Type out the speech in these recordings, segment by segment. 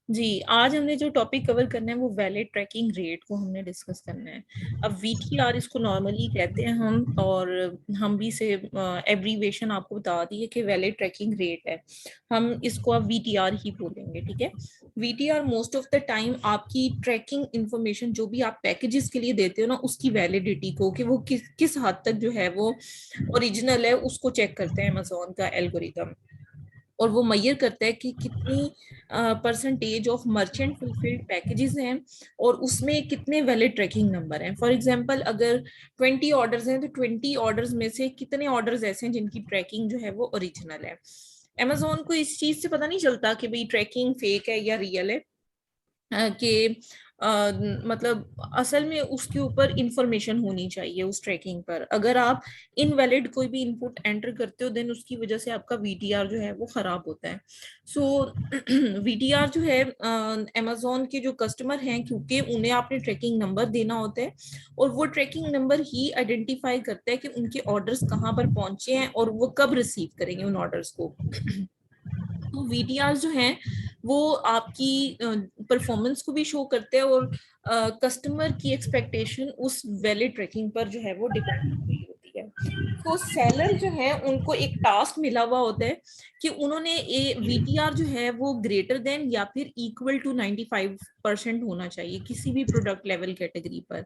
जी, आज हमने जो टॉपिक कवर करना है वो वैलिड ट्रैकिंग रेट को हमने डिस्कस करना है। अब वीटीआर इसको नॉर्मली कहते हैं हम, और हम भी से एब्रीवेशन आपको बता दी है कि वैलिड ट्रैकिंग रेट है। हम इसको अब वीटीआर ही बोलेंगे, ठीक है। VTR most of the time आपकी ट्रैकिंग इंफॉर्मेशन जो भी आप पैकेजेस के लिए देते हो ना, उसकी वैलिडिटी को, कि वो किस हद तक जो है वो ओरिजिनल है, उसको चेक करते हैं अमेज़न का एल्गोरिदम। और वो मेजर करता है कि कितनी percentage of merchant fulfilled packages हैं और उसमें कितने वैलिड ट्रैकिंग नंबर हैं। फॉर एग्जांपल, अगर 20 ऑर्डर्स हैं तो 20 ऑर्डर्स में से कितने ऑर्डर्स ऐसे हैं जिनकी ट्रैकिंग जो है वो ओरिजिनल है। अमेजोन को इस चीज से पता नहीं चलता कि भाई ट्रैकिंग फेक है या रियल है, कि मतलब असल में उसके ऊपर इंफॉर्मेशन होनी चाहिए उस ट्रैकिंग पर। अगर आप इनवैलिड कोई भी इनपुट एंटर करते हो, देन उसकी वजह से आपका वीटीआर जो है वो खराब होता है। सो वीटीआर जो है, अमेजोन के जो कस्टमर हैं, क्योंकि उन्हें आपने ट्रैकिंग नंबर देना होता है, और वो ट्रैकिंग नंबर ही आइडेंटिफाई करता है कि उनके ऑर्डर्स कहाँ पर पहुंचे हैं और वो कब रिसीव करेंगे उन ऑर्डर्स को। तो वीटीआर जो हैं वो आपकी परफॉर्मेंस को भी शो करते हैं, और कस्टमर की एक्सपेक्टेशन उस वैलिड ट्रैकिंग पर जो है वो डिपेंड कर रही होती है। तो सेलर जो है उनको एक टास्क मिला हुआ होता है कि उन्होंने ए वीटीआर जो है वो ग्रेटर देन या फिर इक्वल टू 95% होना चाहिए किसी भी प्रोडक्ट लेवल कैटेगरी पर,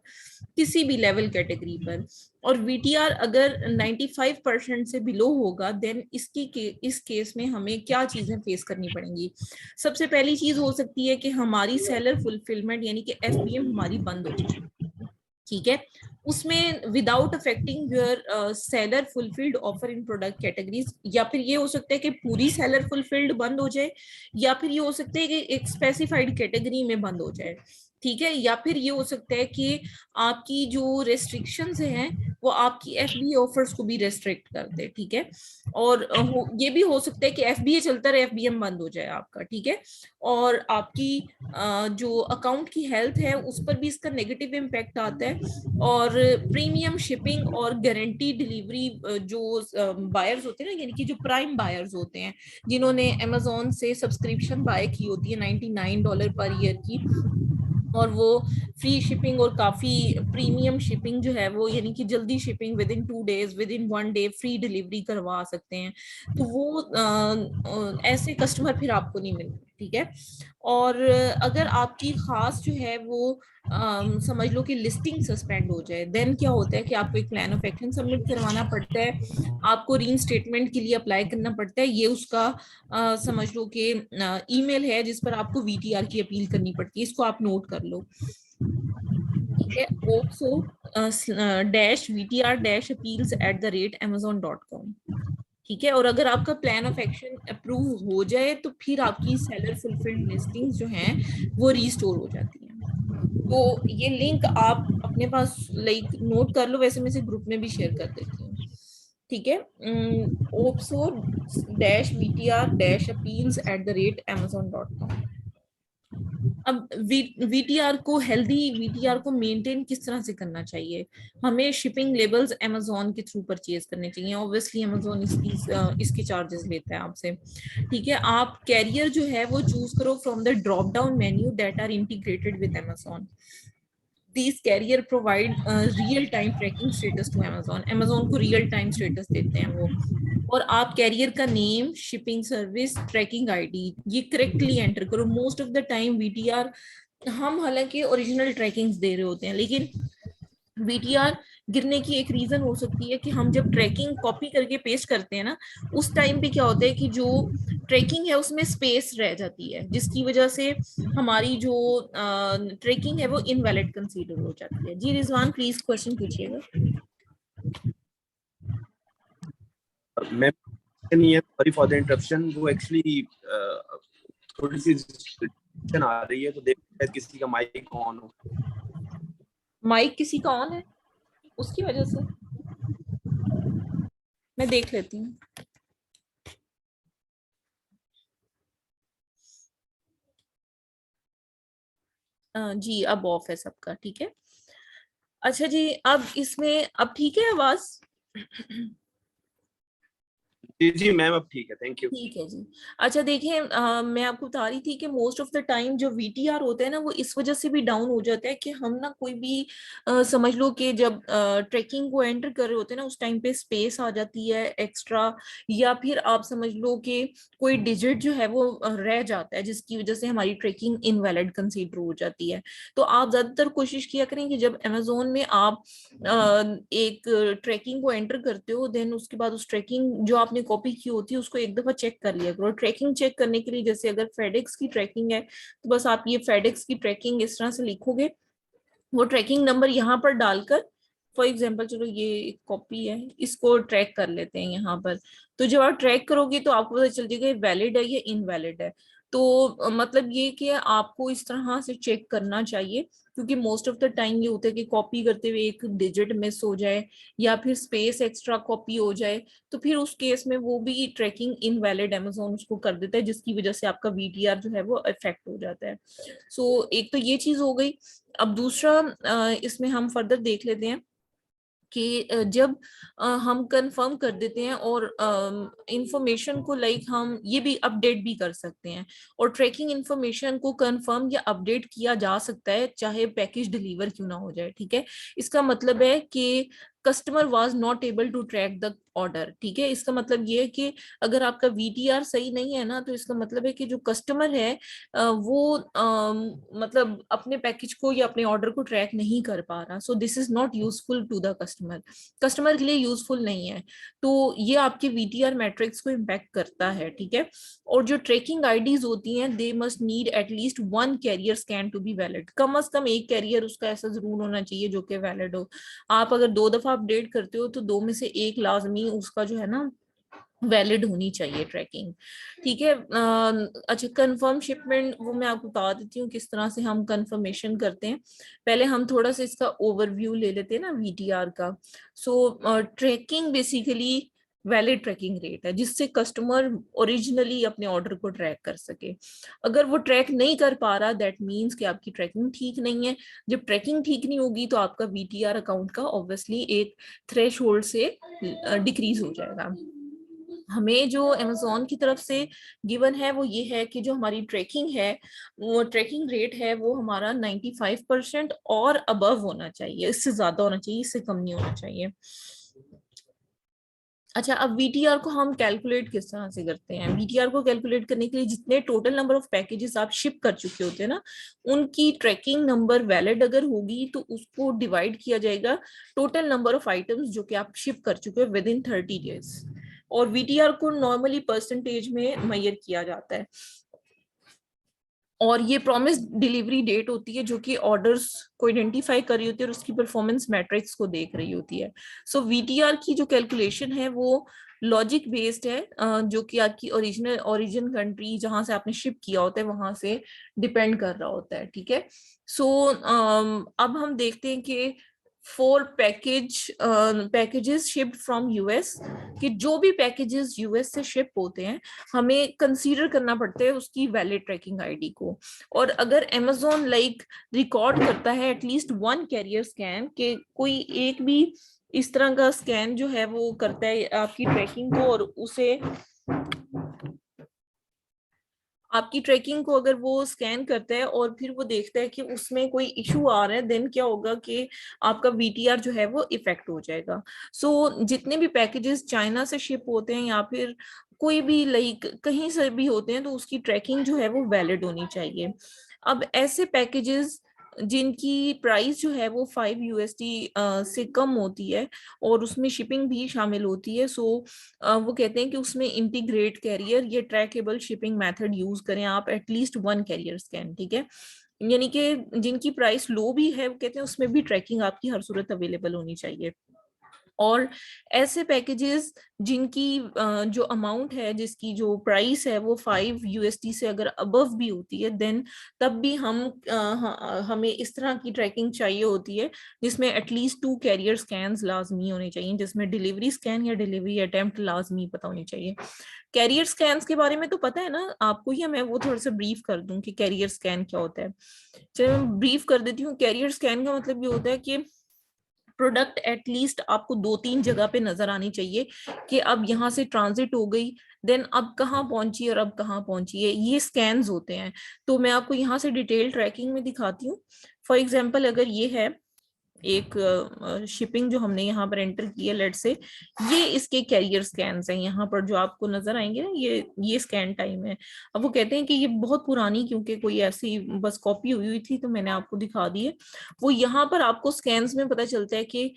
किसी भी लेवल कैटेगरी पर। और वीटीआर अगर 95% से बिलो होगा, देन इस केस में हमें क्या चीजें फेस करनी पड़ेंगी। सबसे पहली चीज हो सकती है कि हमारी सेलर फुलफिलमेंट यानी कि एफबीएम हमारी बंद हो जाए, ठीक है। उसमें without affecting your seller fulfilled offer in product categories, या फिर ये हो सकता है कि पूरी सेलर फुलफिल्ड बंद हो जाए, या फिर ये हो सकता है कि एक स्पेसिफाइड कैटेगरी में बंद हो जाए, ठीक है। या फिर ये हो सकता है कि आपकी जो रेस्ट्रिक्शंस हैं वो आपकी एफबीए ऑफर्स को भी रेस्ट्रिक्ट कर दे, ठीक है। और ये भी हो सकता है कि एफबीए चलता रहे, एफबीएम बंद हो जाए आपका, ठीक है। और आपकी जो अकाउंट की हेल्थ है उस पर भी इसका नेगेटिव इम्पैक्ट आता है। और प्रीमियम शिपिंग और गारंटी डिलीवरी, जो बायर्स होते हैं ना, यानी कि जो प्राइम बायर्स होते हैं, जिन्होंने अमेजोन से सब्सक्रिप्शन बाय की होती है $99 पर ईयर की, और वो फ्री शिपिंग और काफी प्रीमियम शिपिंग जो है वो, यानी कि जल्दी shipping, with in 2 days, with in 1 day free delivery करवा सकते हैं। तो वो ऐसे कस्टमर फिर आपको नहीं मिलते, ठीक है। और अगर आपकी खास जो है वो समझ लो कि लिस्टिंग सस्पेंड हो जाए, देन क्या होता है कि आपको एक प्लान ऑफ एक्शन सबमिट करवाना पड़ता है, आपको रीइंस्टेटमेंट के लिए अप्लाई करना पड़ता है। ये उसका समझ लो कि ईमेल है जिस पर आपको वीटीआर की अपील करनी पड़ती है, इसको आप नोट कर लो, ठीक है। OXO dash VTR dash appeals @amazon.com, ठीक है। और अगर आपका प्लान ऑफ एक्शन अप्रूव हो जाए तो फिर आपकी सेलर फुलफिल्ड लिस्टिंग्स जो हैं वो रीस्टोर हो जाती हैं। तो ये लिंक आप अपने पास लाइक नोट कर लो, वैसे मैं इसे ग्रुप में भी शेयर कर देती हूँ, ठीक है। ओप्सो dash VTR dash appeals @amazon.com। अब वीटीआर को, हेल्दी वीटीआर को मेंटेन किस तरह से करना चाहिए। हमें शिपिंग लेबल्स अमेजोन के थ्रू परचेज करने चाहिए, ऑब्वियसली अमेजोन इसके चार्जेस लेता है आपसे, ठीक है। आप कैरियर जो है वो चूज करो from the drop down menu that are integrated with Amazon. These carrier provide real time tracking status to Amazon. Amazon को रियल टाइम स्टेटस देते हैं वो। और आप कैरियर का name, shipping service, tracking ID ये करेक्टली एंटर करो। Most of the time VTR, हम हालांकि ओरिजिनल ट्रैकिंग्स दे रहे होते हैं, लेकिन वीटीआर गिरने की एक रीजन हो सकती है कि हम जब ट्रैकिंग कॉपी करके पेस्ट करते हैं ना, उस टाइम पे क्या होता है कि जो ट्रैकिंग है उसमें स्पेस रह जाती है, जिसकी वजह से हमारी जो ट्रैकिंग है वो इनवैलिड कंसीडर हो जाती है। जी रिजवान, प्लीज क्वेश्चन पूछिएगा। मैं नहीं है, सॉरी फॉर द इंटरप्शन। वो एक्चुअली थोड़ी सी डिस्ट्रैक्शन आ रही है, तो देखते हैं किसी का माइक ऑन हो। माइक किसी का ऑन है, उसकी वजह से मैं देख लेती हूँ। जी अब ऑफ है सबका, ठीक है। अच्छा जी, अब इसमें अब ठीक है आवाज? जी जी मैम, अब ठीक है, थैंक यू। ठीक है जी। अच्छा देखिए, मैं आपको बता रही थी कि मोस्ट ऑफ द टाइम जो वीटीआर होता है ना, वो इस वजह से भी डाउन हो जाता है कि हम ना कोई भी समझ लो कि जब ट्रैकिंग को एंटर कर रहे होते हैं ना, उस टाइम पे स्पेस आ जाती है एक्स्ट्रा, या फिर आप समझ लो कि कोई डिजिट जो है वो रह जाता है, जिसकी वजह से हमारी ट्रैकिंग इनवैलिड कंसीडर हो जाती है। तो आप ज्यादातर कोशिश किया करें कि जब अमेजोन में आप एक ट्रैकिंग को एंटर करते हो, देन उसके बाद उस ट्रैकिंग जो आपने कॉपी की होती है उसको एक दफा चेक कर लिया करो। ट्रैकिंग चेक करने के लिए, जैसे अगर फेडेक्स की ट्रैकिंग है तो बस आप ये फेडेक्स की ट्रैकिंग इस तरह से लिखोगे, वो ट्रैकिंग नंबर यहाँ पर डालकर, फॉर एग्जाम्पल चलो ये एक कॉपी है, इसको ट्रैक कर लेते हैं यहाँ पर। तो जब आप ट्रैक करोगे तो आपको पता चल जाएगा वैलिड है या इनवैलिड है। तो मतलब ये कि आपको इस तरह से चेक करना चाहिए, क्योंकि मोस्ट ऑफ द टाइम ये होता है कि कॉपी करते हुए एक डिजिट मिस हो जाए या फिर स्पेस एक्स्ट्रा कॉपी हो जाए, तो फिर उस केस में वो भी ट्रैकिंग इनवैलिड अमेजोन उसको कर देता है, जिसकी वजह से आपका वीटीआर जो है वो इफेक्ट हो जाता है। सो एक तो ये चीज हो गई। अब दूसरा इसमें हम फर्दर देख लेते हैं कि जब हम कंफर्म कर देते हैं और इंफॉर्मेशन को लाइक हम ये भी अपडेट भी कर सकते हैं, और ट्रैकिंग इंफॉर्मेशन को कंफर्म या अपडेट किया जा सकता है चाहे पैकेज डिलीवर क्यों ना हो जाए। ठीक है, इसका मतलब है कि customer was not able to track the order. ठीक है, इसका मतलब ये है कि अगर आपका वीटीआर सही नहीं है ना, तो इसका मतलब है कि जो कस्टमर है वो मतलब अपने पैकेज को या अपने ऑर्डर को ट्रैक नहीं कर पा रहा। So this is not useful to the customer, customer के लिए यूजफुल नहीं है। तो ये आपके वीटीआर मैट्रिक्स को इम्पैक्ट करता है। ठीक है, और जो ट्रैकिंग आईडीज होती हैं, they must need at least one carrier scan to be valid. कम से कम एक कैरियर उसका ऐसा जरूर होना चाहिए जो कि वैलिड हो। आप अगर 2 दफा अपडेट करते हो तो 2 में से एक लाजमी उसका जो है ना वैलिड होनी चाहिए ट्रैकिंग। ठीक है। अच्छा, कंफर्म शिपमेंट वो मैं आपको बता देती हूँ किस तरह से हम कंफर्मेशन करते हैं। पहले हम थोड़ा सा इसका ओवरव्यू ले लेते हैं ना वीटीआर का। So tracking basically valid tracking rate है, जिससे कस्टमर ओरिजिनली अपने ऑर्डर को ट्रैक कर सके। अगर वो ट्रैक नहीं कर पा रहा, दैट मीन्स कि आपकी ट्रैकिंग ठीक नहीं है। जब ट्रैकिंग ठीक नहीं होगी तो आपका वीटीआर अकाउंट का ऑब्वियसली एक थ्रेश होल्ड से डिक्रीज हो जाएगा। हमें जो अमेजोन की तरफ से गिवन है वो ये है कि जो हमारी ट्रैकिंग है, वो ट्रैकिंग रेट है वो हमारा 95% और अबव होना चाहिए, इससे ज्यादा होना चाहिए, इससे कम नहीं होना चाहिए। अच्छा, अब वीटीआर को हम कैलकुलेट किस तरह से करते हैं? वीटीआर को कैलकुलेट करने के लिए जितने टोटल नंबर ऑफ पैकेजेस आप शिप कर चुके होते हैं ना, उनकी ट्रैकिंग नंबर वैलिड अगर होगी तो उसको डिवाइड किया जाएगा टोटल नंबर ऑफ आइटम्स जो कि आप शिप कर चुके हो विद इन 30 डेज। और वीटीआर को नॉर्मली परसेंटेज में मेजर किया जाता है, और ये प्रॉमिस डिलीवरी डेट होती है जो कि ऑर्डर्स को आइडेंटिफाई कर रही होती है और उसकी परफॉर्मेंस मैट्रिक्स को देख रही होती है। सो वीटीआर की जो कैलकुलेशन है वो लॉजिक बेस्ड है, जो कि आपकी ओरिजिन कंट्री जहां से आपने शिप किया होता है वहां से डिपेंड कर रहा होता है। ठीक है। सो अब हम देखते हैं कि four packages shipped from US, कि जो भी पैकेजेस यूएस से शिप होते हैं हमें कंसीडर करना पड़ता है उसकी वैलिड ट्रैकिंग आईडी को। और अगर अमेजोन लाइक रिकॉर्ड करता है एटलीस्ट वन कैरियर स्कैन, के कोई एक भी इस तरह का स्कैन जो है वो करता है आपकी ट्रैकिंग को, और उसे आपकी ट्रैकिंग को अगर वो स्कैन करता है और फिर वो देखता है कि उसमें कोई इशू आ रहा है, देन क्या होगा कि आपका वीटीआर जो है वो इफेक्ट हो जाएगा। सो जितने भी पैकेजेस चाइना से शिप होते हैं या फिर कोई भी लाइक कहीं से भी होते हैं, तो उसकी ट्रैकिंग जो है वो वैलिड होनी चाहिए। अब ऐसे पैकेजेस जिनकी प्राइस जो है वो 5 USD से कम होती है और उसमें शिपिंग भी शामिल होती है, सो वो कहते हैं कि उसमें इंटीग्रेट कैरियर या ट्रैकेबल शिपिंग मेथड यूज करें आप, एटलीस्ट वन कैरियर स्कैन। ठीक है, यानी कि जिनकी प्राइस लो भी है वो कहते हैं उसमें भी ट्रैकिंग आपकी हर सूरत अवेलेबल होनी चाहिए। और ऐसे पैकेजेस जिनकी जो अमाउंट है, जिसकी जो प्राइस है वो 5 USD से अगर अबव भी होती है, देन तब भी हमें इस तरह की ट्रैकिंग चाहिए होती है जिसमें एटलीस्ट 2 कैरियर स्कैन लाजमी होने चाहिए, जिसमें डिलीवरी स्कैन या डिलीवरी अटेम्प्ट लाजमी पता होनी चाहिए। कैरियर स्कैन के बारे में तो पता है ना आपको, या मैं वो थोड़ा सा ब्रीफ कर दूं कि कैरियर स्कैन क्या होता है? चलो मैं ब्रीफ कर देती हूँ। कैरियर स्कैन का मतलब ये होता है कि प्रोडक्ट एटलीस्ट आपको 2-3 जगह पे नजर आनी चाहिए कि अब यहाँ से ट्रांजिट हो गई, देन अब कहाँ पहुंची और अब कहाँ पहुंची है, ये स्कैन्स होते हैं। तो मैं आपको यहाँ से डिटेल ट्रैकिंग में दिखाती हूँ। फॉर एग्जाम्पल अगर ये है एक शिपिंग जो हमने यहाँ पर एंटर की है, लेट से ये इसके कैरियर स्कैन्स हैं, यहाँ पर जो आपको नजर आएंगे ना, ये स्कैन टाइम है। अब वो कहते हैं कि ये बहुत पुरानी, क्योंकि कोई ऐसी बस कॉपी हुई हुई थी तो मैंने आपको दिखा दी है। वो यहाँ पर आपको स्कैन्स में पता चलता है कि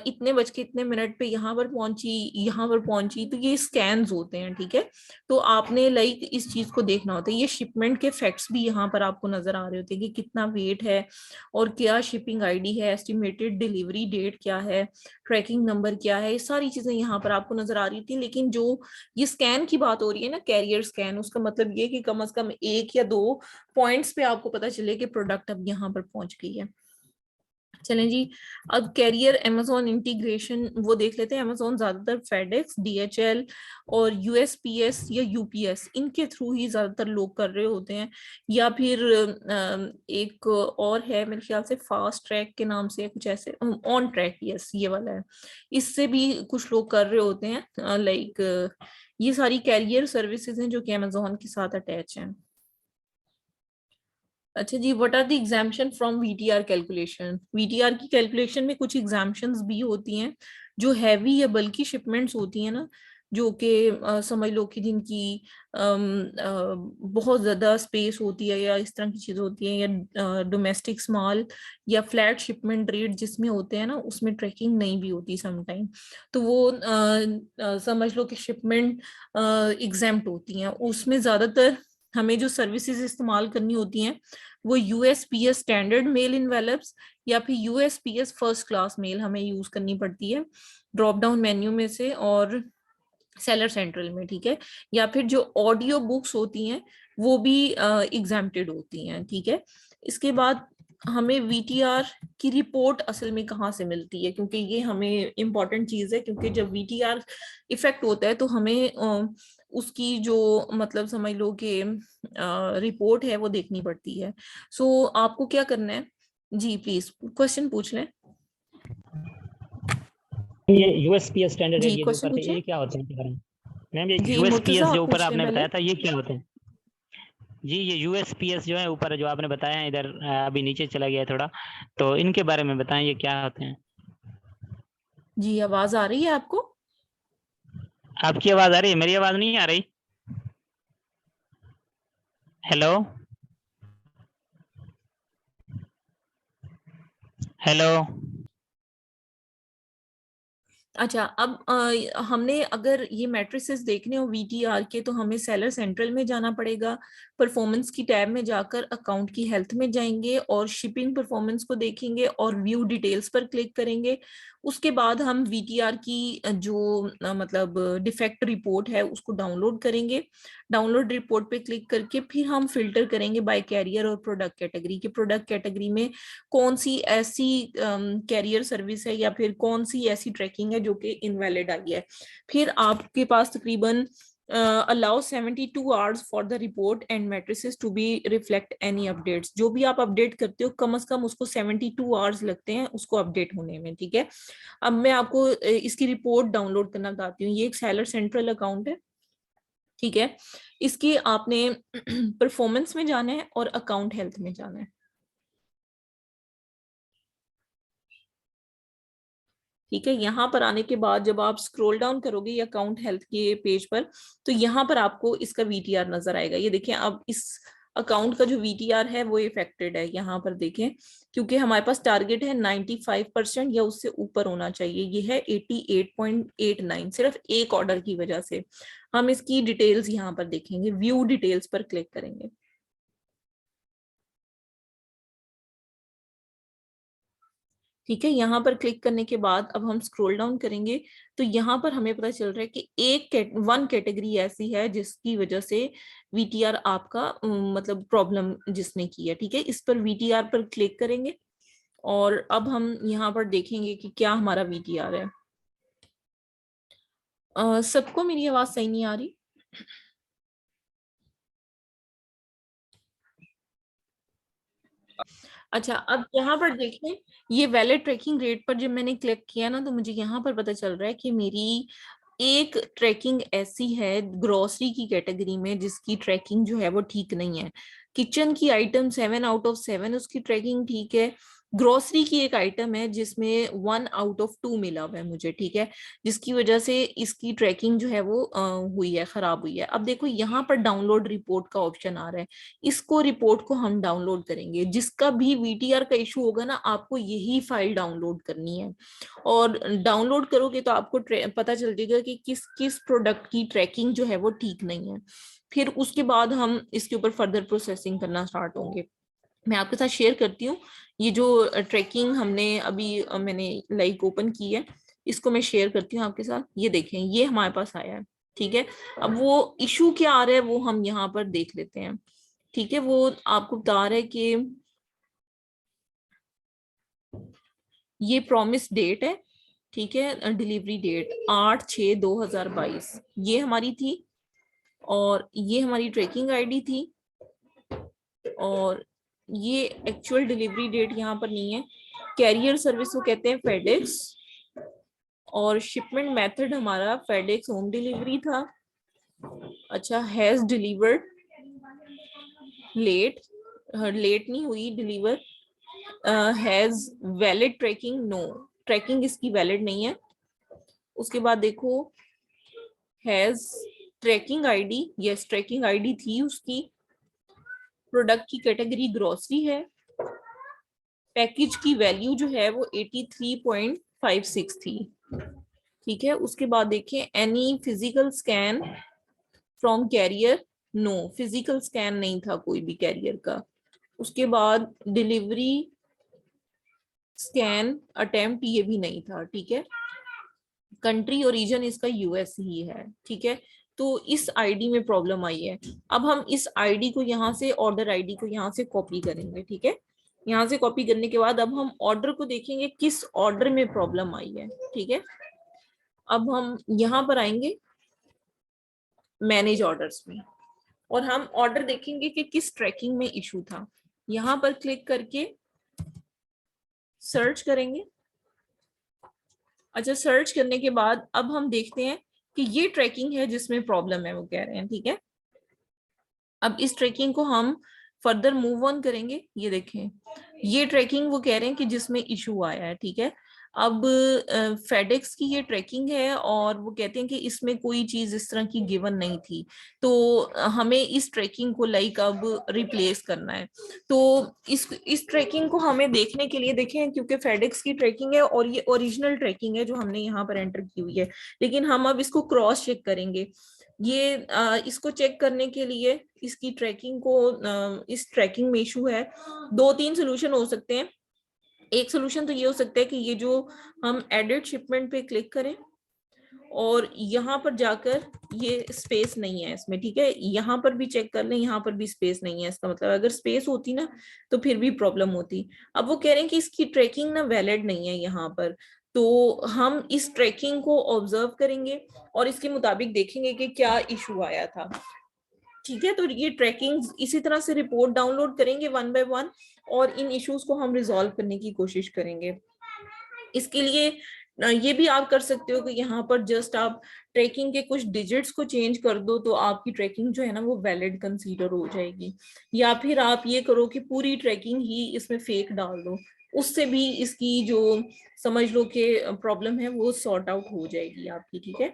इतने बज के इतने मिनट पे यहाँ पर पहुंची, यहाँ पर पहुंची, तो ये स्कैन्स होते हैं, ठीक है। तो आपने लाइक इस चीज को देखना होता है। ये शिपमेंट के फैक्ट्स भी यहाँ पर आपको नजर आ रहे होते हैं कि कितना वेट है और क्या शिपिंग आईडी है, एस्टिमेटेड डिलीवरी डेट क्या है, ट्रैकिंग नंबर क्या है, ये सारी चीजें यहाँ पर आपको नजर आ रही थी। लेकिन जो ये स्कैन की बात हो रही है ना, कैरियर स्कैन, उसका मतलब ये कि कम से कम 1 या 2 पॉइंट्स पे आपको पता चले कि प्रोडक्ट अब यहाँ पर पहुंच गई है। चलें जी, अब कैरियर अमेजोन इंटीग्रेशन वो देख लेते हैं। अमेजोन ज्यादातर फेडेक्स, डीएचएल और यूएसपीएस या यूपीएस इनके थ्रू ही ज्यादातर लोग कर रहे होते हैं, या फिर एक और है मेरे ख्याल से फास्ट ट्रैक के नाम से कुछ ऐसे, ऑन ट्रैक, यस ये वाला है, इससे भी कुछ लोग कर रहे होते हैं। लाइक ये सारी कैरियर सर्विसेज हैं जो कि अमेजोन के साथ अटैच हैं। अच्छा जी, what are the exemption from VTR calculation? VTR की कैलकुलेशन में कुछ एग्जाम्पशंस भी होती हैं जो हैवी या बल्कि शिपमेंट्स होती हैं ना, जो कि समझ लो कि जिनकी बहुत ज्यादा स्पेस होती है या इस तरह की चीज होती है, या डोमेस्टिक स्मॉल या फ्लैट शिपमेंट रेट जिसमें होते हैं ना, उसमें ट्रैकिंग नहीं भी होती समटाइम। तो वो समझ लो कि शिपमेंट एग्जेम्प्ट होती हैं। उसमें ज्यादातर हमें जो सर्विसेज इस्तेमाल करनी होती हैं वो यूएसपीएस स्टैंडर्ड मेल इनवेलप्स या फिर यूएसपीएस फर्स्ट क्लास मेल हमें यूज करनी पड़ती है ड्रॉप डाउन मेन्यू में से, और सेलर सेंट्रल में, ठीक है। या फिर जो ऑडियो बुक्स होती हैं वो भी एग्जेम्प्टेड होती हैं, ठीक है। इसके बाद हमें वीटीआर की रिपोर्ट असल में कहाँ से मिलती है, क्योंकि ये हमें इम्पोर्टेंट चीज है, क्योंकि जब वीटीआर इफेक्ट होता है तो हमें उसकी जो मतलब समझ लो कि रिपोर्ट है वो देखनी पड़ती है। सो आपको क्या करना है जी, प्लीज क्वेश्चन पूछ लें। ये यूएसपीएस स्टैंडर्ड जी रेट ये जो क्वेश्चन ऊपर थे पूछे ये क्या होते हैं मैम? मैम ये जी, मुर्तजा यूएसपीएस जो आप ऊपर पूछ लें आपने पहले। बताया था ये क्या होते हैं? जी ये यूएसपीएस जो है ऊपर जो आपने बताया है, इधर अभी नीचे चला गया है थोड़ा, तो इनके बारे में बताएं ये क्या होते हैं? जी आवाज आ रही है आपको? आपकी आवाज आ रही है, मेरी आवाज नहीं आ रही? Hello hello. अच्छा, अब हमने अगर ये मैट्रिसेस देखने हो वीटीआर के, तो हमें सेलर सेंट्रल में जाना पड़ेगा। परफॉर्मेंस की टैब में जाकर अकाउंट की हेल्थ में जाएंगे और शिपिंग परफॉर्मेंस को देखेंगे और व्यू डिटेल्स पर क्लिक करेंगे। उसके बाद हम वीटीआर की जो मतलब डिफेक्ट रिपोर्ट है उसको डाउनलोड करेंगे। डाउनलोड रिपोर्ट पे क्लिक करके फिर हम फिल्टर करेंगे बाय कैरियर और प्रोडक्ट कैटेगरी के। प्रोडक्ट कैटेगरी में कौन सी ऐसी कैरियर सर्विस है या फिर कौन सी ऐसी ट्रैकिंग है जो कि इनवैलिड आई है। फिर आपके पास तकरीबन allow 72 hours for the report and matrices to be reflect any updates. जो भी आप अपडेट करते हो कम से कम उसको 72 आवर्स लगते हैं उसको अपडेट होने में, ठीक है। अब मैं आपको इसकी रिपोर्ट डाउनलोड करना बताती हूँ। ये एक सेलर सेंट्रल अकाउंट है, ठीक है। इसकी आपने परफॉर्मेंस में जाना है और अकाउंट हेल्थ में जाना है, ठीक है। यहाँ पर आने के बाद जब आप स्क्रॉल डाउन करोगे अकाउंट हेल्थ के पेज पर, तो यहाँ पर आपको इसका वीटीआर नजर आएगा। ये देखें, अब इस अकाउंट का जो वीटीआर है वो इफेक्टेड है, यहाँ पर देखें, क्योंकि हमारे पास टारगेट है 95% या उससे ऊपर होना चाहिए। ये है 88.89, सिर्फ एक ऑर्डर की वजह से। हम इसकी डिटेल्स यहाँ पर देखेंगे, व्यू डिटेल्स पर क्लिक करेंगे, ठीक है। यहाँ पर क्लिक करने के बाद अब हम स्क्रॉल डाउन करेंगे तो यहाँ पर हमें पता चल रहा है कि वन कैटेगरी ऐसी है जिसकी वजह से वीटीआर आपका मतलब प्रॉब्लम जिसने की है, ठीक है। इस पर वीटीआर पर क्लिक करेंगे और अब हम यहाँ पर देखेंगे कि क्या हमारा वीटीआर है। सबको मेरी आवाज सही नहीं आ रही? अच्छा, अब यहाँ पर देखें, ये वैलिड ट्रैकिंग रेट पर जब मैंने क्लिक किया ना, तो मुझे यहाँ पर पता चल रहा है कि मेरी एक ट्रैकिंग ऐसी है ग्रोसरी की कैटेगरी में जिसकी ट्रैकिंग जो है वो ठीक नहीं है। किचन की आइटम 7/7 उसकी ट्रैकिंग ठीक है। ग्रोसरी की एक आइटम है जिसमें 1/2 मिला हुआ है मुझे, ठीक है, जिसकी वजह से इसकी ट्रैकिंग जो है वो हुई है, खराब हुई है। अब देखो यहाँ पर डाउनलोड रिपोर्ट का ऑप्शन आ रहा है, इसको रिपोर्ट को हम डाउनलोड करेंगे। जिसका भी वीटीआर का इशू होगा ना, आपको यही फाइल डाउनलोड करनी है, और डाउनलोड करोगे तो आपको पता चल जाएगा कि किस किस प्रोडक्ट की ट्रैकिंग जो है वो ठीक नहीं है। फिर उसके बाद हम इसके ऊपर फर्दर प्रोसेसिंग करना स्टार्ट होंगे। मैं आपके साथ शेयर करती हूँ ये जो ट्रैकिंग हमने अभी मैंने लाइक ओपन की है, इसको मैं शेयर करती हूँ आपके साथ। ये देखें, ये हमारे पास आया है, ठीक है। अब वो इशू क्या आ रहा है वो हम यहाँ पर देख लेते हैं, ठीक है। वो आपको बता रहा है कि ये प्रॉमिस डेट है, ठीक है, डिलीवरी डेट 8/6/2022 ये हमारी थी, और ये हमारी ट्रैकिंग आईडी थी, और ये एक्चुअल डिलीवरी डेट यहाँ पर नहीं है। कैरियर सर्विस को कहते हैं फेडेक्स, और शिपमेंट मेथड हमारा फेडेक्स होम डिलीवरी था। अच्छा, हैज डिलीवर्ड, लेट, लेट नहीं हुई deliver. Has valid tracking, no, tracking इसकी वैलिड नहीं है। उसके बाद देखो, has tracking ID, yes tracking ID थी उसकी। प्रोडक्ट की कैटेगरी ग्रोसरी है। पैकेज की वैल्यू जो है वो 83.56 थी, ठीक है। उसके बाद देखें, any physical scan from carrier, no, physical scan नहीं था कोई भी कैरियर का। उसके बाद डिलीवरी स्कैन अटेम्प्ट, ये भी नहीं था, ठीक है। कंट्री ओरिजिन इसका यूएस ही है, ठीक है। तो इस आईडी में प्रॉब्लम आई है। अब हम इस आईडी को यहाँ से, ऑर्डर आईडी को यहाँ से कॉपी करेंगे, ठीक है। यहाँ से कॉपी करने के बाद अब हम ऑर्डर को देखेंगे किस ऑर्डर में प्रॉब्लम आई है, ठीक है। अब हम यहाँ पर आएंगे मैनेज ऑर्डर्स में, और हम ऑर्डर देखेंगे कि किस ट्रैकिंग में इशू था। यहाँ पर क्लिक करके सर्च करेंगे। अच्छा, सर्च करने के बाद अब हम देखते हैं कि ये ट्रैकिंग है जिसमें प्रॉब्लम है, वो कह रहे हैं, ठीक है। अब इस ट्रैकिंग को हम फर्दर मूव ऑन करेंगे। ये देखें, ये ट्रैकिंग वो कह रहे हैं कि जिसमें इशू आया है, ठीक है। अब फेडेक्स की ये ट्रैकिंग है, और वो कहते हैं कि इसमें कोई चीज इस तरह की गिवन नहीं थी, तो हमें इस ट्रैकिंग को लाइक अब रिप्लेस करना है। तो इस ट्रैकिंग को हमें देखने के लिए, देखें, क्योंकि फेडेक्स की ट्रैकिंग है और ये ओरिजिनल ट्रैकिंग है जो हमने यहाँ पर एंटर की हुई है, लेकिन हम अब इसको क्रॉस चेक करेंगे। ये इसको चेक करने के लिए इसकी ट्रैकिंग को, इस ट्रैकिंग में इशू है। 2-3 सोल्यूशन हो सकते हैं। एक सोल्यूशन तो ये हो सकता है कि ये जो हम एडिट शिपमेंट पे क्लिक करें, और यहाँ पर जाकर ये स्पेस नहीं है इसमें, ठीक है। यहाँ पर भी चेक कर लें, यहाँ पर भी स्पेस नहीं है। इसका मतलब अगर स्पेस होती ना तो फिर भी प्रॉब्लम होती। अब वो कह रहे हैं कि इसकी ट्रैकिंग ना वैलिड नहीं है यहाँ पर, तो हम इस ट्रैकिंग को ऑब्जर्व करेंगे और इसके मुताबिक देखेंगे कि क्या इशू आया था, ठीक है। तो ये ट्रैकिंग इसी तरह से रिपोर्ट डाउनलोड करेंगे 1 बाय 1, और इन इश्यूज को हम रिजॉल्व करने की कोशिश करेंगे। इसके लिए ये भी आप कर सकते हो कि यहाँ पर जस्ट आप ट्रैकिंग के कुछ डिजिट्स को चेंज कर दो, तो आपकी ट्रैकिंग जो है ना वो वैलिड कंसीडर हो जाएगी। या फिर आप ये करो कि पूरी ट्रैकिंग ही इसमें फेक डाल दो, उससे भी इसकी जो समझ लो कि प्रॉब्लम है वो सॉर्ट आउट हो जाएगी आपकी, ठीक है।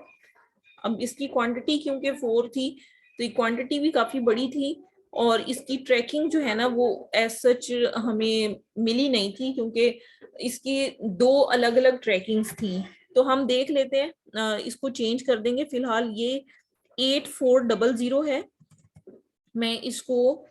अब इसकी क्वांटिटी क्योंकि 4 थी, तो ये क्वांटिटी भी काफी बड़ी थी, और इसकी ट्रैकिंग जो है ना वो एज सच हमें मिली नहीं थी, क्योंकि इसकी 2 अलग अलग ट्रैकिंग्स थी। तो हम देख लेते हैं, इसको चेंज कर देंगे। फिलहाल ये 8400 है, मैं इसको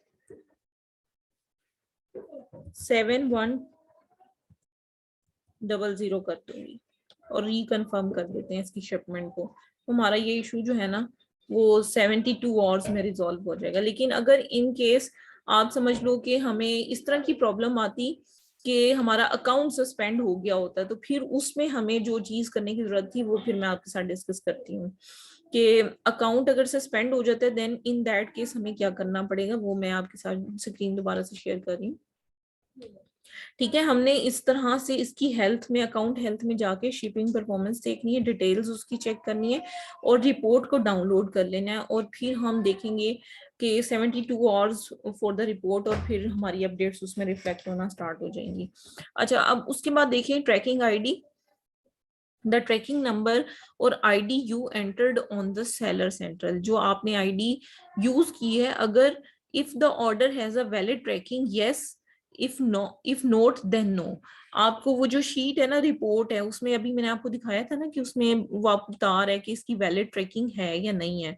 7100 कर दूंगी, और रिकन्फर्म कर देते हैं इसकी शिपमेंट को। तो हमारा ये इशू जो है ना वो 72 आवर्स में रिजॉल्व हो जाएगा। लेकिन अगर इन केस आप समझ लो कि हमें इस तरह की प्रॉब्लम आती कि हमारा अकाउंट सस्पेंड हो गया होता, तो फिर उसमें हमें जो चीज करने की जरूरत थी वो फिर मैं आपके साथ डिस्कस करती हूँ कि अकाउंट अगर सस्पेंड हो जाता है देन इन दैट केस हमें क्या करना पड़ेगा, वो मैं आपके साथ स्क्रीन दोबारा से शेयर कर रही हूँ। ठीक है, हमने इस तरह से इसकी हेल्थ में, अकाउंट हेल्थ में जाके शिपिंग परफॉर्मेंस देखनी है, डिटेल्स उसकी चेक करनी है और रिपोर्ट को डाउनलोड कर लेना है, और फिर हम देखेंगे कि 72 आवर्स फॉर द रिपोर्ट, और फिर हमारी अपडेट्स उसमें रिफ्लेक्ट होना स्टार्ट हो जाएंगी। अच्छा, अब उसके बाद देखिए tracking ID, the tracking number और ID you entered on the seller central, जो आपने आईडी यूज की है, अगर if the order has a valid tracking yes, if no, if not then no. आपको वो जो शीट है ना, रिपोर्ट है, उसमें अभी मैंने आपको दिखाया था ना कि उसमें वो आपको बता रहा है कि इसकी वैलिड ट्रैकिंग है या नहीं है,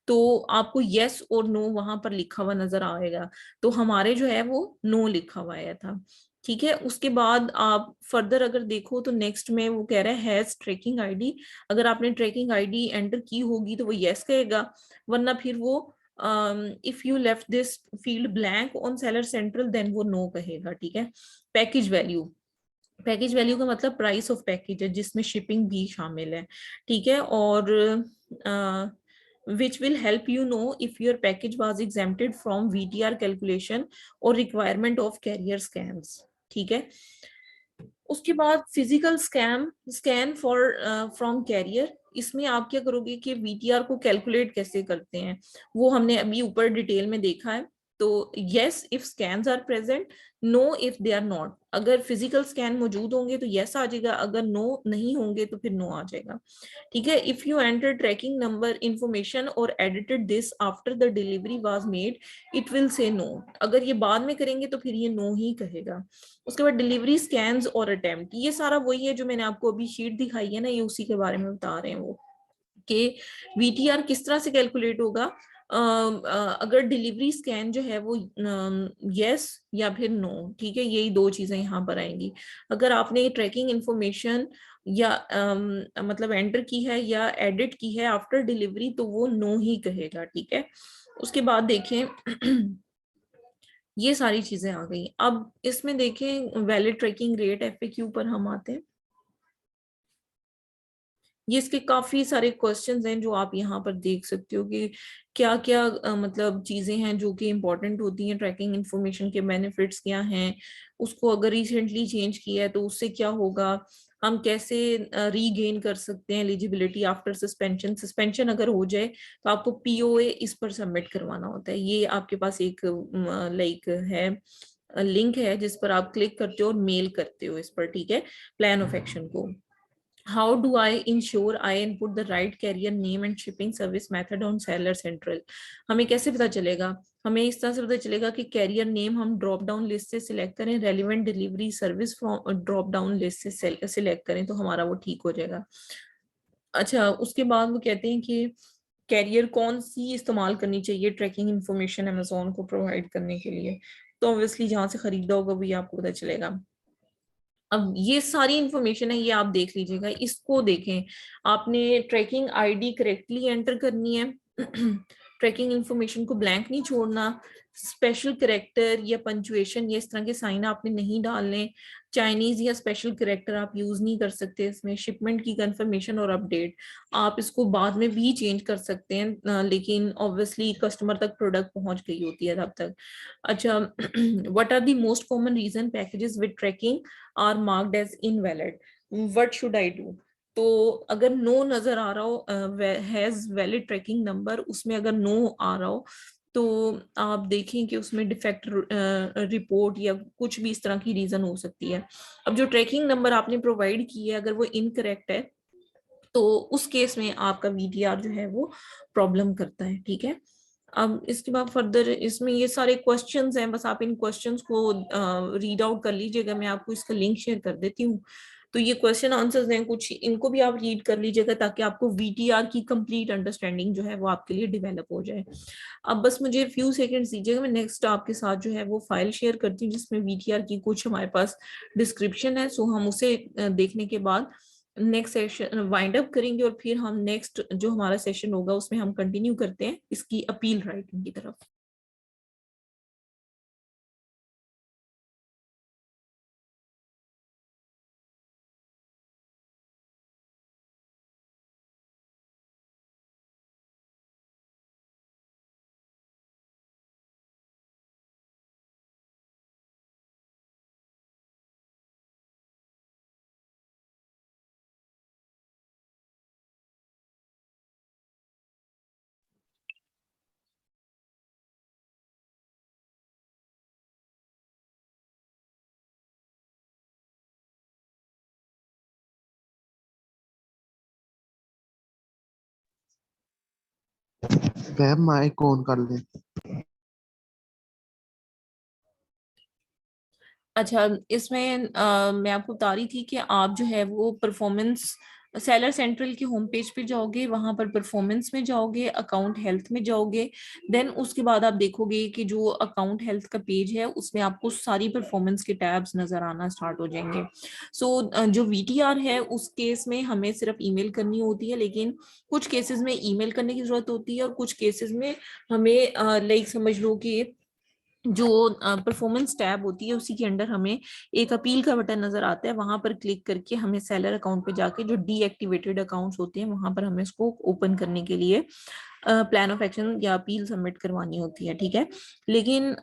तो आपको यस और नो वहां पर लिखा हुआ नजर आएगा, तो हमारे जो है वो नो लिखा हुआ आया था। ठीक है, उसके बाद आप फर्दर अगर देखो तो नेक्स्ट में वो कह रहा है हैज ट्रैकिंग आईडी, अगर आपने ट्रैकिंग आईडी एंटर की होगी तो वो यस कहेगा, वरना फिर वो if you left this field blank on seller central then वो नो कहेगा। ठीक है, पैकेज वैल्यू, पैकेज वैल्यू का मतलब प्राइस ऑफ पैकेज है जिसमें शिपिंग भी शामिल है। ठीक है, और which will help you know if your package was exempted from VTR calculation or requirement of carrier scans। ठीक है, उसके बाद physical scan for from carrier, इसमें आप क्या करोगे कि वीटीआर को कैलकुलेट कैसे करते हैं वो हमने अभी ऊपर डिटेल में देखा है। तो yes if scans are present, no if they are not, अगर फिजिकल स्कैन मौजूद होंगे तो यस आ जाएगा, अगर नो नहीं होंगे तो फिर नो आ जाएगा। ठीक है, if you enter tracking number information और edited this after the delivery was made it will say no, अगर ये बाद में करेंगे तो फिर ये नो ही कहेगा। उसके बाद डिलीवरी स्कैन्स और अटेम्प्ट, ये सारा वही है जो मैंने आपको अभी शीट दिखाई है ना, ये उसी के बारे में बता रहे हैं वो कि वीटीआर किस तरह से कैलकुलेट होगा। अगर डिलीवरी स्कैन जो है वो यस या फिर नो, ठीक है, यही दो चीजें यहाँ पर आएंगी। अगर आपने ट्रैकिंग इंफॉर्मेशन या मतलब एंटर की है या एडिट की है आफ्टर डिलीवरी तो वो नो ही कहेगा। ठीक है, उसके बाद देखें ये सारी चीजें आ गई। अब इसमें देखें वैलिड ट्रैकिंग रेट, एफएक्यू पर हम आते हैं। ये इसके काफी सारे क्वेश्चंस हैं जो आप यहाँ पर देख सकते हो कि क्या क्या मतलब चीजें हैं जो कि इंपॉर्टेंट होती हैं, ट्रैकिंग इंफॉर्मेशन के बेनिफिट्स क्या हैं, उसको अगर रिसेंटली चेंज किया है तो उससे क्या होगा, हम कैसे रीगेन कर सकते हैं एलिजिबिलिटी आफ्टर सस्पेंशन, सस्पेंशन अगर हो जाए तो आपको पीओए इस पर सबमिट करवाना होता है। ये आपके पास एक लाइक है लिंक है जिस पर आप क्लिक करते हो और मेल करते हो इस पर। ठीक है, प्लान ऑफ एक्शन को। How do I ensure I input the right carrier name and shipping service method on seller central? हमें कैसे पता चलेगा, हमें इस तरह से पता चलेगा कि कैरियर नेम हम ड्रॉप डाउन लिस्ट से सिलेक्ट करें, relevant delivery service from drop down list से सिलेक्ट करें तो हमारा वो ठीक हो जाएगा। अच्छा, उसके बाद वो कहते हैं कि कैरियर कौन सी इस्तेमाल करनी चाहिए ट्रैकिंग इंफॉर्मेशन अमेजोन को प्रोवाइड करने के लिए, तो ऑब्वियसली जहां से खरीदा होगा वो ये आपको पता चलेगा। अब ये सारी इंफॉर्मेशन है, ये आप देख लीजिएगा, इसको देखें। आपने ट्रैकिंग आईडी करेक्टली एंटर करनी है, ट्रैकिंग इंफॉर्मेशन को ब्लैंक नहीं छोड़ना, स्पेशल करेक्टर या पंचुएशन या इस तरह के साइन आपने नहीं डालने, चाइनीज या स्पेशल करेक्टर आप यूज नहीं कर सकते इसमें। शिपमेंट की कंफर्मेशन और अपडेट आप इसको बाद में भी चेंज कर सकते हैं, लेकिन ऑब्वियसली कस्टमर तक प्रोडक्ट पहुंच गई होती है तब तक। अच्छा, what are the most common reason packages with tracking are marked as invalid, what should I do. तो अगर नो नजर आ रहा हो, हैज वैलिड ट्रैकिंग नंबर, उसमें अगर नो आ रहा हो तो आप देखें कि उसमें डिफेक्ट रिपोर्ट या कुछ भी इस तरह की रीजन हो सकती है। अब जो ट्रैकिंग नंबर आपने प्रोवाइड की है अगर वो इनकरेक्ट है तो उस केस में आपका वीटीआर जो है वो प्रॉब्लम करता है। ठीक है, अब इसके बाद फर्दर इसमें ये सारे क्वेश्चंस हैं, बस आप इन क्वेश्चंस को रीड आउट कर लीजिएगा, मैं आपको इसका लिंक शेयर कर देती हूँ। तो ये क्वेश्चन आंसर्स हैं कुछ, इनको भी आप रीड कर लीजिएगा ताकि आपको वीटीआर की कंप्लीट अंडरस्टैंडिंग जो है वो आपके लिए डेवलप हो जाए। अब बस मुझे फ्यू सेकंड्स दीजिएगा, मैं नेक्स्ट आपके साथ जो है वो फाइल शेयर करती हूँ जिसमें वीटीआर की कुछ हमारे पास डिस्क्रिप्शन है, सो हम उसे देखने के बाद नेक्स्ट सेशन वाइंड अप करेंगे और फिर हम नेक्स्ट जो हमारा सेशन होगा उसमें हम कंटिन्यू करते हैं इसकी अपील राइटिंग की तरफ। मैम माइक ऑन कर लें। अच्छा, इसमें मैं आपको बता रही थी कि आप जो है वो परफॉर्मेंस सेलर सेंट्रल के होम पेज पे जाओगे, वहां पर परफॉर्मेंस में जाओगे, अकाउंट हेल्थ में जाओगे, देन उसके बाद आप देखोगे कि जो अकाउंट हेल्थ का पेज है उसमें आपको सारी परफॉर्मेंस के टैब्स नजर आना स्टार्ट हो जाएंगे। सो जो वीटीआर है उस केस में हमें सिर्फ ईमेल करनी होती है, लेकिन कुछ केसेस में ईमेल करने की जरूरत होती है और कुछ केसेस में हमें लाइक समझ लो कि जो परफॉर्मेंस टैब होती है उसी के अंडर हमें एक अपील का बटन नजर आता है, वहां पर क्लिक करके हमें सेलर अकाउंट पे जाके जो डीएक्टिवेटेड अकाउंट्स होते हैं वहां पर हमें इसको ओपन करने के लिए प्लान ऑफ एक्शन या अपील सबमिट करवानी होती है। ठीक है, लेकिन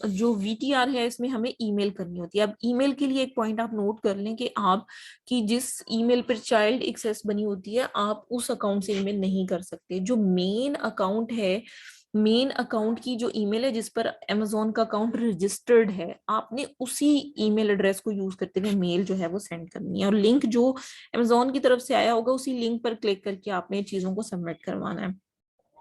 जो वीटीआर है इसमें हमें ईमेल करनी होती है। अब ईमेल के लिए एक पॉइंट आप नोट कर लें कि आप की जिस ईमेल पर चाइल्ड एक्सेस बनी होती है आप उस अकाउंट से ईमेल नहीं कर सकते। जो मेन अकाउंट है, मेन अकाउंट की जो ईमेल है जिस पर अमेजोन का अकाउंट रजिस्टर्ड है, आपने उसी ईमेल एड्रेस को यूज करते हुए मेल जो है वो सेंड करनी है और लिंक जो अमेजोन की तरफ से आया होगा उसी लिंक पर क्लिक करके आपने चीजों को सबमिट करवाना है।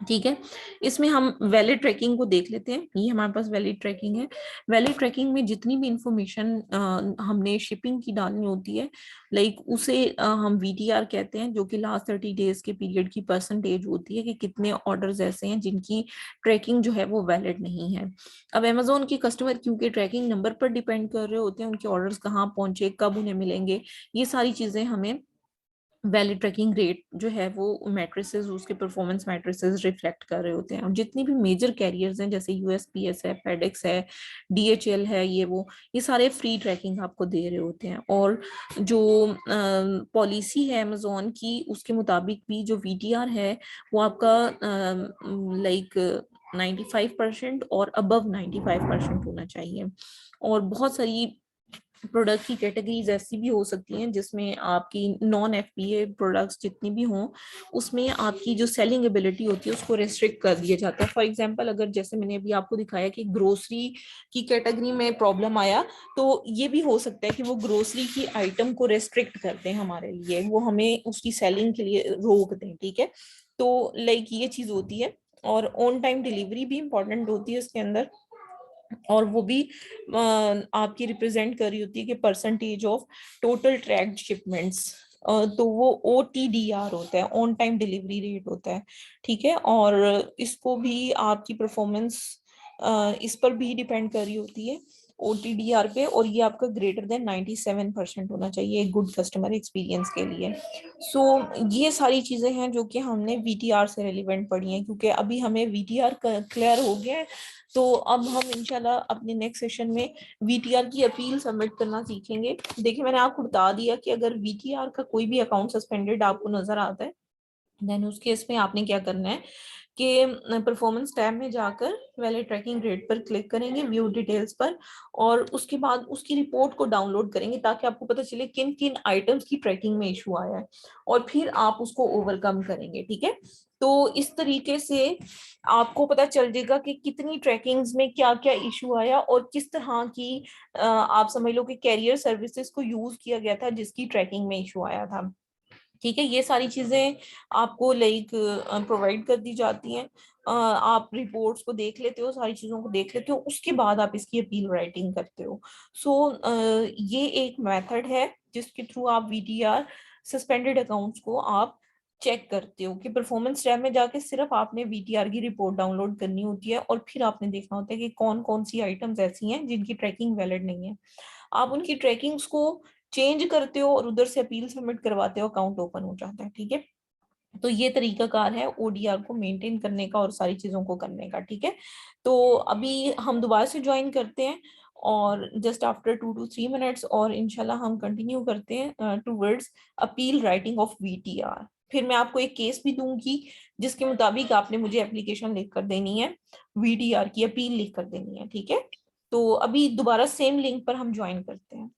ठीक है, इसमें हम वैलिड ट्रैकिंग को देख लेते हैं। ये हमारे पास वैलिड ट्रैकिंग है। वैलिड ट्रैकिंग में जितनी भी इंफॉर्मेशन हमने शिपिंग की डालनी होती है, लाइक उसे हम वीटीआर कहते हैं, जो कि लास्ट 30 डेज के पीरियड की परसेंटेज होती है कि कितने ऑर्डर्स ऐसे हैं जिनकी ट्रैकिंग जो है वो वैलिड नहीं है। अब अमेजोन के कस्टमर क्योंकि ट्रैकिंग नंबर पर डिपेंड कर रहे होते हैं, उनके ऑर्डर्स कहाँ पहुंचे, कब उन्हें मिलेंगे, ये सारी चीजें हमें वैलिड ट्रैकिंग रेट जो है वो मैट्रिसेस, उसके परफॉर्मेंस मैट्रिसेस रिफ्लेक्ट कर रहे होते हैं। और जितनी भी मेजर कैरियर्स हैं जैसे यूएसपीएस है, फेडेक्स है, डीएचएल है, ये सारे फ्री ट्रैकिंग आपको दे रहे होते हैं। और जो पॉलिसी है अमेजोन की उसके मुताबिक भी जो वीटीआर है वो आपका लाइक 95% और अबव 95% होना चाहिए। और बहुत सारी प्रोडक्ट की कैटेगरीज ऐसी भी हो सकती हैं जिसमें आपकी नॉन एफपीए प्रोडक्ट्स जितनी भी हों उसमें आपकी जो सेलिंग एबिलिटी होती है उसको रेस्ट्रिक्ट कर दिया जाता है। फॉर एग्जांपल, अगर जैसे मैंने अभी आपको दिखाया कि ग्रोसरी की कैटेगरी में प्रॉब्लम आया, तो ये भी हो सकता है कि वो ग्रोसरी की आइटम को रेस्ट्रिक्ट कर दें हमारे लिए, वो हमें उसकी सेलिंग के लिए रोक दें। ठीक है, तो लाइक ये चीज होती है। और ऑन टाइम डिलीवरी भी इंपॉर्टेंट होती है इसके अंदर, और वो भी आपकी रिप्रेजेंट कर रही होती है कि percentage of total tracked shipments. तो वो OTDR होता है, ऑन टाइम डिलीवरी रेट होता है। ठीक है, और इसको भी आपकी परफॉर्मेंस इस पर भी डिपेंड कर रही होती है, OTDR पे, और ये आपका ग्रेटर देन 97% होना चाहिए एक गुड कस्टमर एक्सपीरियंस के लिए। सो ये सारी चीजें हैं जो कि हमने VTR से रेलिवेंट पढ़ी हैं, क्योंकि अभी हमें VTR क्लियर हो गया है। तो अब हम इंशाल्लाह अपने नेक्स्ट सेशन में VTR की अपील सबमिट करना सीखेंगे। देखिए, मैंने आपको बता दिया कि अगर VTR का कोई भी अकाउंट सस्पेंडेड आपको नजर आता है, देन उस केस में आपने क्या करना है कि परफॉर्मेंस टैब में जाकर वैलिड ट्रैकिंग रेट पर क्लिक करेंगे, व्यू डिटेल्स पर, और उसके बाद उसकी रिपोर्ट को डाउनलोड करेंगे ताकि आपको पता चले किन किन आइटम्स की ट्रैकिंग में इशू आया है, और फिर आप उसको ओवरकम करेंगे। ठीक है, तो इस तरीके से आपको पता चल जाएगा कि कितनी ट्रैकिंग्स में क्या क्या इशू आया और किस तरह की आप समझ लो कि कैरियर सर्विसेज को यूज किया गया था जिसकी ट्रैकिंग में इशू आया था। ठीक है, ये सारी चीजें आपको लाइक प्रोवाइड कर दी जाती हैं। आप रिपोर्ट्स को देख लेते हो, सारी चीजों को देख लेते हो, उसके बाद आप इसकी अपील राइटिंग करते हो। सो ये एक मेथड है जिसके थ्रू आप VTR सस्पेंडेड अकाउंट्स को आप चेक करते हो कि परफॉर्मेंस टैब में जाके सिर्फ आपने VTR की रिपोर्ट डाउनलोड करनी होती है, और फिर आपने देखना होता है कि कौन कौन सी आइटम्स ऐसी हैं जिनकी ट्रैकिंग वैलिड नहीं है। आप उनकी ट्रैकिंग्स को चेंज करते हो और उधर से अपील सबमिट करवाते हो, अकाउंट ओपन हो जाता है। ठीक है, तो ये तरीकाकार है ODR को मेंटेन करने का और सारी चीजों को करने का। ठीक है, तो अभी हम दोबारा से ज्वाइन करते हैं और जस्ट आफ्टर 2 to 3 मिनट्स, और इंशाल्लाह हम कंटिन्यू करते हैं towards appeal writing of VTR। फिर मैं आपको एक केस भी दूंगी जिसके मुताबिक आपने मुझे एप्लीकेशन लिख कर देनी है, VTR की अपील लिख कर देनी है। ठीक है, तो अभी दोबारा सेम लिंक पर हम ज्वाइन करते हैं।